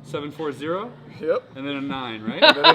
740? Yep. And then a 9, right? And then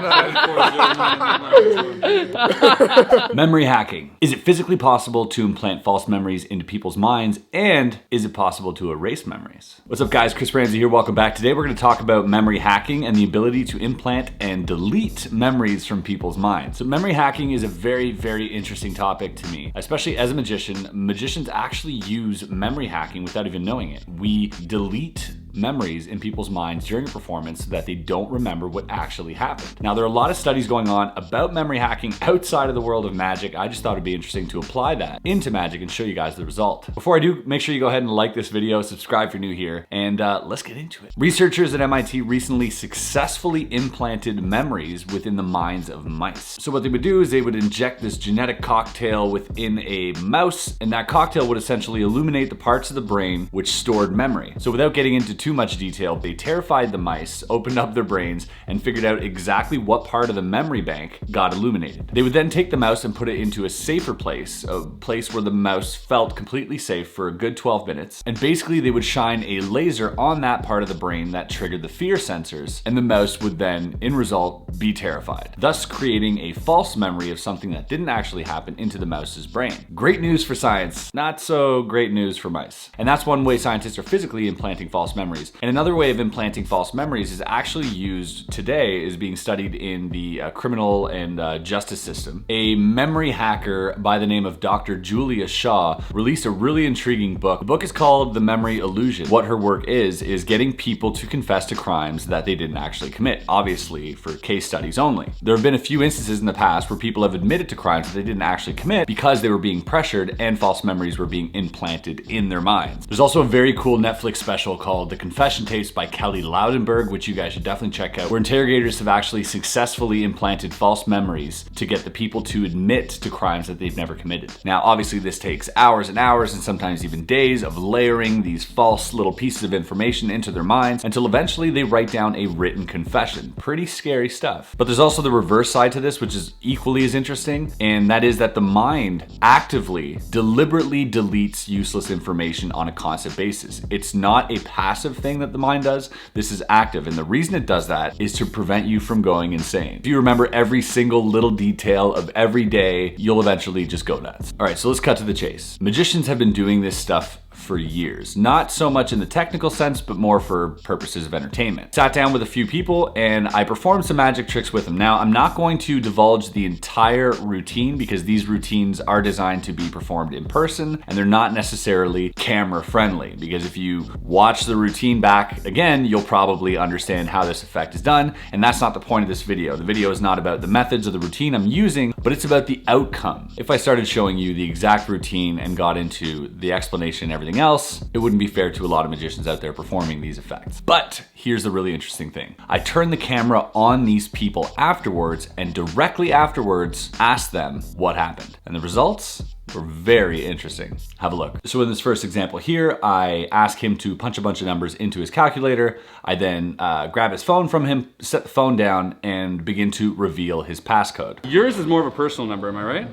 a 9. Memory hacking. Is it physically possible to implant false memories into people's minds? And is it possible to erase memories? What's up guys, Chris Ramsay here, welcome back. Today we're gonna talk about memory hacking and the ability to implant and delete memories from people's minds. So memory hacking is a very, very interesting topic to me, especially as a magician. Magicians actually use memory hacking without even knowing it. We delete memories in people's minds during a performance so that they don't remember what actually happened. Now, there are a lot of studies going on about memory hacking outside of the world of magic. I just thought it'd be interesting to apply that into magic and show you guys the result. Before I do, make sure you go ahead and like this video, subscribe if you're new here, and let's get into it. Researchers at MIT recently successfully implanted memories within the minds of mice. So what they would do is they would inject this genetic cocktail within a mouse, and that cocktail would essentially illuminate the parts of the brain which stored memory. So without getting into too much detail, they terrified the mice, opened up their brains, and figured out exactly what part of the memory bank got illuminated. They would then take the mouse and put it into a safer place, a place where the mouse felt completely safe for a good 12 minutes. And basically they would shine a laser on that part of the brain that triggered the fear sensors, and the mouse would then, in result, be terrified, thus creating a false memory of something that didn't actually happen into the mouse's brain. Great news for science, not so great news for mice. And that's one way scientists are physically implanting false memories. And another way of implanting false memories is actually used today, is being studied in the criminal and justice system. A memory hacker by the name of Dr. Julia Shaw released a really intriguing book. The book is called The Memory Illusion. What her work is getting people to confess to crimes that they didn't actually commit, obviously for case studies only. There have been a few instances in the past where people have admitted to crimes that they didn't actually commit because they were being pressured and false memories were being implanted in their minds. There's also a very cool Netflix special called The Confession Tapes by Kelly Loudenberg, which you guys should definitely check out, where interrogators have actually successfully implanted false memories to get the people to admit to crimes that they've never committed. Now, obviously this takes hours and hours and sometimes even days of layering these false little pieces of information into their minds until eventually they write down a written confession. Pretty scary stuff. But there's also the reverse side to this, which is equally as interesting, and that is that the mind actively, deliberately deletes useless information on a constant basis. It's not a passive thing that the mind does. This is active, and the reason it does that is to prevent you from going insane. If you remember every single little detail of every day, you'll eventually just go nuts. All right, so let's cut to the chase. Magicians have been doing this stuff for years. Not so much in the technical sense, but more for purposes of entertainment. Sat down with a few people and I performed some magic tricks with them. Now, I'm not going to divulge the entire routine because these routines are designed to be performed in person and they're not necessarily camera friendly, because if you watch the routine back again, you'll probably understand how this effect is done, and that's not the point of this video. The video is not about the methods of the routine I'm using, but it's about the outcome. If I started showing you the exact routine and got into the explanation and everything else, it wouldn't be fair to a lot of magicians out there performing these effects. But here's the really interesting thing. I turned the camera on these people afterwards and directly afterwards asked them what happened. And the results were very interesting. Have a look. So in this first example here, I ask him to punch a bunch of numbers into his calculator. I then grab his phone from him, set the phone down, and begin to reveal his passcode. Yours is more of a personal number, am I right?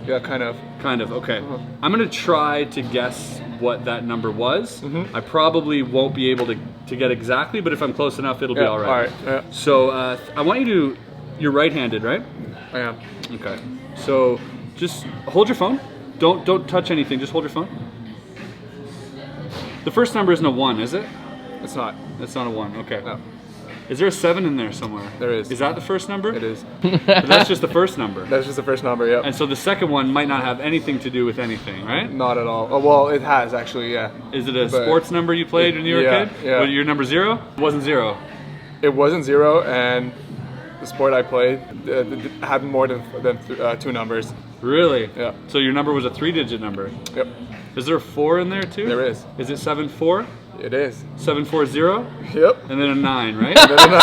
Yeah, kind of. Kind of, okay. I'm gonna try to guess what that number was. I probably won't be able to get exactly, but if I'm close enough, it'll be all right. All right. Yeah. So I want you to, you're right-handed, right? I am. Okay. So just hold your phone. Don't touch anything, just hold your phone. The first number isn't a 1, is it? It's not. It's not a 1, okay. No. Is there a 7 in there somewhere? There is. Is that the first number? It is. But that's just the first number. That's just the first number, yep. And so the second one might not have anything to do with anything, right? Not at all. Oh, well, it has actually, yeah. Is it a sports number you played when you were a kid? Yeah. Was your number 0? It wasn't 0. It wasn't 0, and the sport I played had more than 2 numbers. Really? Yeah. So your number was a 3-digit number? Yep. Is there a 4 in there too? There is. Is it 7-4? It is. 740? Yep. And then a 9, right? And then a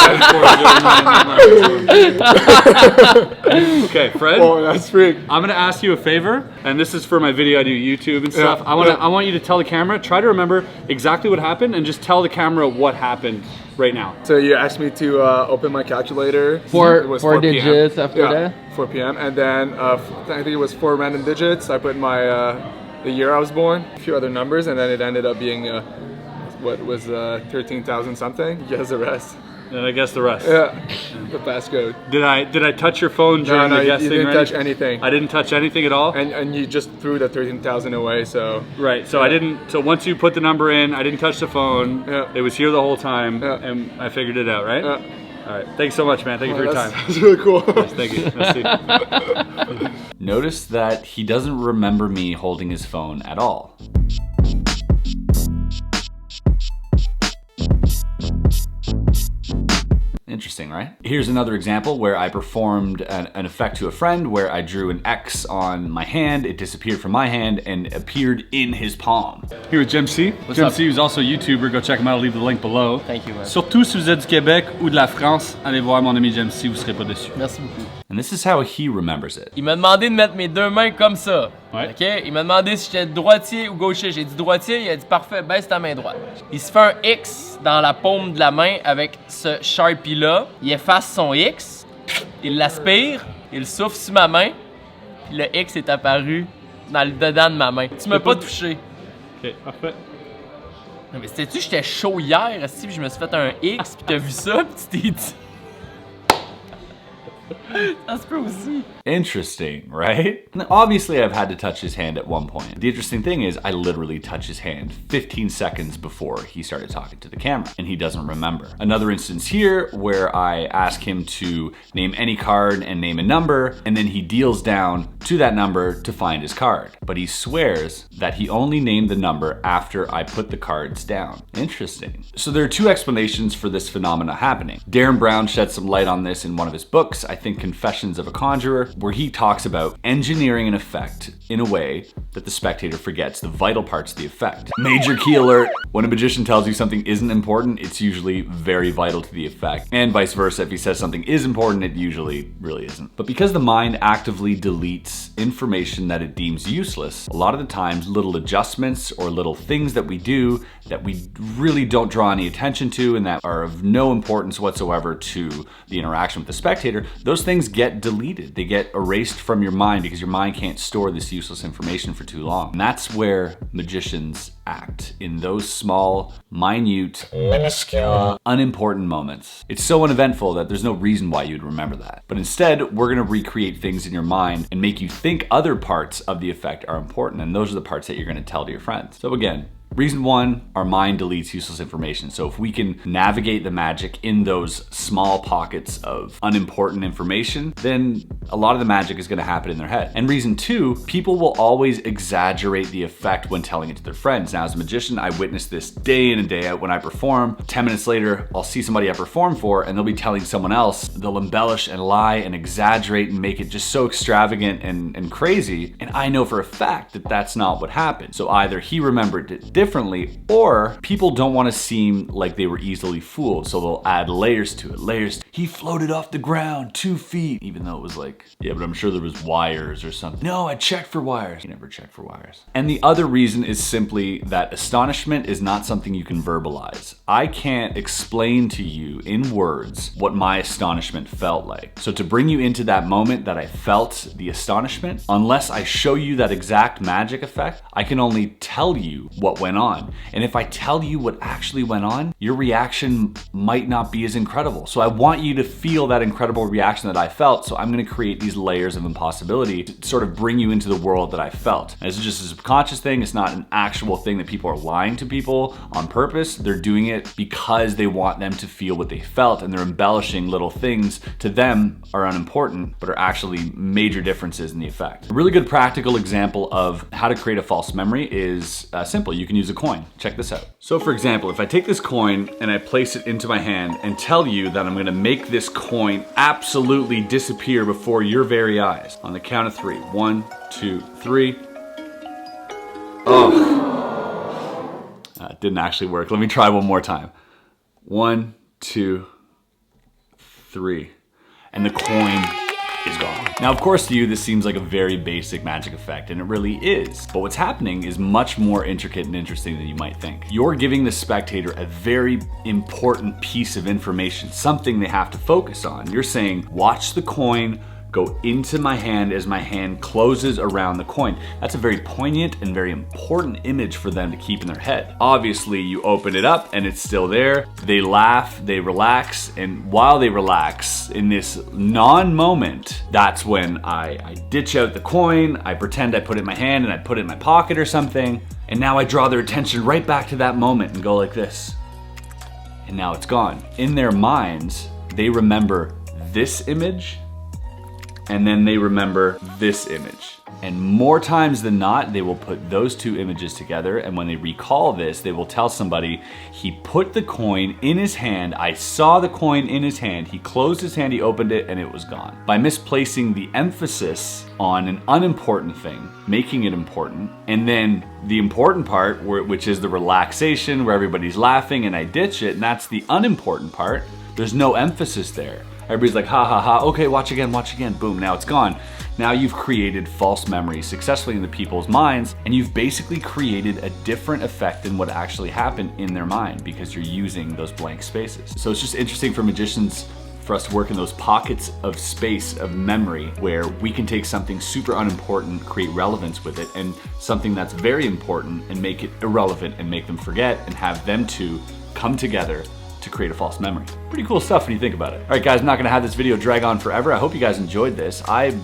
9. Okay, Fred. Oh, that's freak. I'm gonna ask you a favor, and this is for my video I do YouTube and stuff. Yeah. I want you to tell the camera, try to remember exactly what happened, and just tell the camera what happened right now. So you asked me to open my calculator. It was 4 digits after that? 4 p.m. And then I think it was 4 random digits. I put my the year I was born, a few other numbers, and then it ended up being what was 13,000 something. He has the rest. And I guess the rest. Yeah, the passcode. Did I touch your phone during the guessing? You didn't touch anything. I didn't touch anything at all. And you just threw the 13,000 away. So right. So I didn't. So once you put the number in, I didn't touch the phone. Yeah. It was here the whole time, Yeah. and I figured it out. Right. Yeah. All right. Thanks so much, man. Thank you for your time. That's really cool. Yes, thank you. Merci. Notice that he doesn't remember me holding his phone at all. Interesting, right? Here's another example where I performed an effect to a friend where I drew an X on my hand, it disappeared from my hand and appeared in his palm. Here with Jim C. What's Jim up? C, who's also a YouTuber. Go check him out. I'll leave the link below. Thank you, man. Surtout si vous êtes du Québec ou de la France, allez voir mon ami Jim C, vous serez pas déçus. Merci beaucoup. And this is how he remembers it. Il m'a demandé de mettre mes deux mains comme ça. Ouais. OK? Il m'a demandé si j'étais droitier ou gaucher. J'ai dit droitier, il a dit parfait, baisse ta main droite. Il se fait un X dans la paume de la main avec ce Sharpie-là. Il efface son X, il l'aspire, il souffle sur ma main, puis le X est apparu dans le dedans de ma main. Tu m'as pas touché. Ok, parfait. Non, mais sais-tu, j'étais chaud hier, aussi, puis je me suis fait un X, puis t'as vu ça, puis tu t'es dit. Ça se peut aussi. Interesting, right? Now, obviously, I've had to touch his hand at one point. The interesting thing is I literally touched his hand 15 seconds before he started talking to the camera, and he doesn't remember. Another instance here where I ask him to name any card and name a number, and then he deals down to that number to find his card. But he swears that he only named the number after I put the cards down. Interesting. So there are two explanations for this phenomena happening. Darren Brown shed some light on this in one of his books, I think Confessions of a Conjurer, where he talks about engineering an effect in a way that the spectator forgets the vital parts of the effect. Major key alert, when a magician tells you something isn't important, it's usually very vital to the effect. And vice versa, if he says something is important, it usually really isn't. But because the mind actively deletes information that it deems useless, a lot of the times little adjustments or little things that we do that we really don't draw any attention to and that are of no importance whatsoever to the interaction with the spectator, those things get deleted. They get erased from your mind because your mind can't store this useless information for too long. And that's where magicians act, in those small, minute, minuscule, unimportant moments. It's so uneventful that there's no reason why you'd remember that. But instead, we're gonna recreate things in your mind and make you think other parts of the effect are important, and those are the parts that you're gonna tell to your friends. So again, reason one, our mind deletes useless information. So if we can navigate the magic in those small pockets of unimportant information, then a lot of the magic is gonna happen in their head. And reason two, people will always exaggerate the effect when telling it to their friends. Now as a magician, I witness this day in and day out when I perform. 10 minutes later, I'll see somebody I perform for and they'll be telling someone else. They'll embellish and lie and exaggerate and make it just so extravagant and crazy. And I know for a fact that that's not what happened. So either he remembered it differently, or people don't want to seem like they were easily fooled, so they'll add layers to it. Layers. He floated off the ground 2 feet, even though it was like, yeah, but I'm sure there was wires or something. No, I checked for wires. You never check for wires. And the other reason is simply that astonishment is not something you can verbalize. I can't explain to you in words what my astonishment felt like. So to bring you into that moment that I felt the astonishment, unless I show you that exact magic effect, I can only tell you what went on. And if I tell you what actually went on, your reaction might not be as incredible. So I want you to feel that incredible reaction that I felt, so I'm gonna create these layers of impossibility to sort of bring you into the world that I felt. And it's just a subconscious thing, it's not an actual thing that people are lying to people on purpose. They're doing it because they want them to feel what they felt, and they're embellishing little things to them are unimportant, but are actually major differences in the effect. A really good practical example of how to create a false memory is simple. You can use a coin. Check this out. So for example, if I take this coin and I place it into my hand and tell you that I'm gonna make this coin absolutely disappear before your very eyes. On the count of 3. 1, 2, 3. Oh. It didn't actually work. Let me try one more time. 1, 2, 3. And the coin is gone. Now, of course, to you, this seems like a very basic magic effect, and it really is. But what's happening is much more intricate and interesting than you might think. You're giving the spectator a very important piece of information, something they have to focus on. You're saying, watch the coin go into my hand as my hand closes around the coin. That's a very poignant and very important image for them to keep in their head. Obviously, you open it up and it's still there. They laugh, they relax, and while they relax in this non-moment, that's when I ditch out the coin, I pretend I put it in my hand and I put it in my pocket or something, and now I draw their attention right back to that moment and go like this. And now it's gone. In their minds, they remember this image, and then they remember this image. And more times than not, they will put those two images together, and when they recall this, they will tell somebody, he put the coin in his hand, I saw the coin in his hand, he closed his hand, he opened it, and it was gone. By misplacing the emphasis on an unimportant thing, making it important, and then the important part, which is the relaxation, where everybody's laughing and I ditch it, and that's the unimportant part, there's no emphasis there. Everybody's like, ha ha ha, okay, watch again, boom, now it's gone. Now you've created false memories successfully in the people's minds, and you've basically created a different effect than what actually happened in their mind because you're using those blank spaces. So it's just interesting for magicians for us to work in those pockets of space of memory where we can take something super unimportant, create relevance with it, and something that's very important and make it irrelevant and make them forget and have them two come together to create a false memory. Pretty cool stuff when you think about it. All right, guys, I'm not gonna have this video drag on forever. I hope you guys enjoyed this.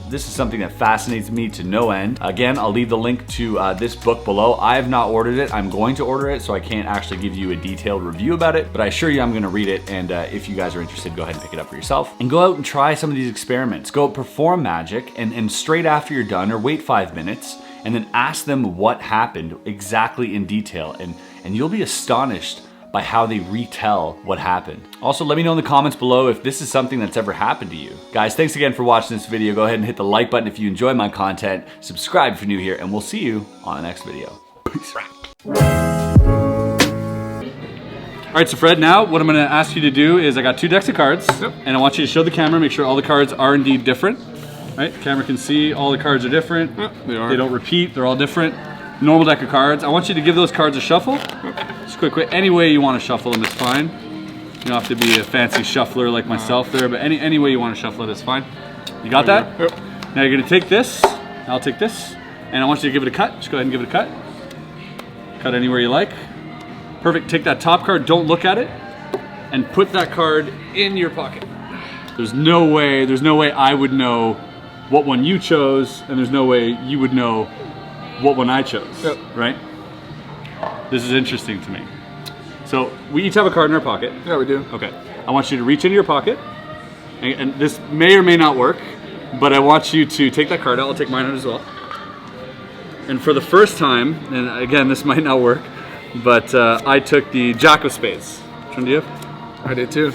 This is something that fascinates me to no end. Again, I'll leave the link to this book below. I have not ordered it. I'm going to order it, so I can't actually give you a detailed review about it, but I assure you I'm gonna read it, and if you guys are interested, go ahead and pick it up for yourself. And go out and try some of these experiments. Go out, perform magic, and straight after you're done, or wait 5 minutes, and then ask them what happened exactly in detail, and you'll be astonished by how they retell what happened. Also, let me know in the comments below if this is something that's ever happened to you. Guys, thanks again for watching this video. Go ahead and hit the like button if you enjoy my content, subscribe if you're new here, and we'll see you on the next video. Peace. All right, so Fred, now what I'm gonna ask you to do is I got 2 decks of cards, and I want you to show the camera, make sure all the cards are indeed different. Right, the camera can see all the cards are different. They are. They don't repeat, they're all different. Normal deck of cards. I want you to give those cards a shuffle. Just quick, any way you want to shuffle them is fine. You don't have to be a fancy shuffler like myself there, but any way you want to shuffle it is fine. You got that? Yep. Now you're gonna take this, I'll take this, and I want you to give it a cut. Just go ahead and give it a cut. Cut anywhere you like. Perfect, take that top card, don't look at it, and put that card in your pocket. There's no way I would know what one you chose, and there's no way you would know what one I chose, right? This is interesting to me. So we each have a card in our pocket. Yeah, we do. Okay. I want you to reach into your pocket, and this may or may not work, but I want you to take that card out. I'll take mine out as well. And for the first time, and again, this might not work, but I took the Jack of Spades. Which one do you have? I did too.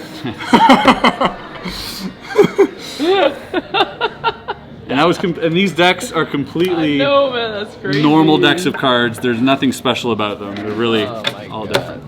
And these decks are completely man, that's crazy. normal decks of cards. There's nothing special about them. They're really all different.